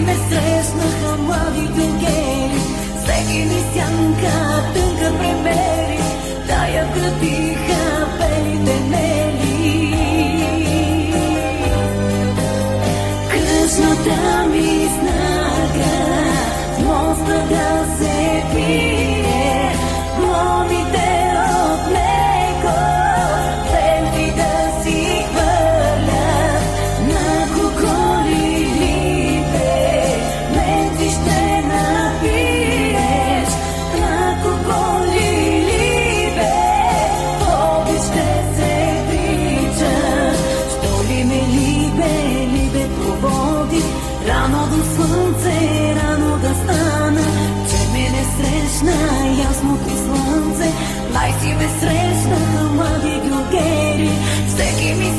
ме срещнаха млади дюгери, всеки ми сянка тънка премери, тая градиха белите мели. Късната ми знага моста да се пие, гломите от него ленти да си хвърлят. На кого ли бе, мен ти ще напиеш? На кого ли бе, обич ще се причаш? Що ли ме либе проводи, рано до слънце, рано да стана, че ме не срещна ясното слънце. Май си ме срещнаха млади дюгери, всеки ми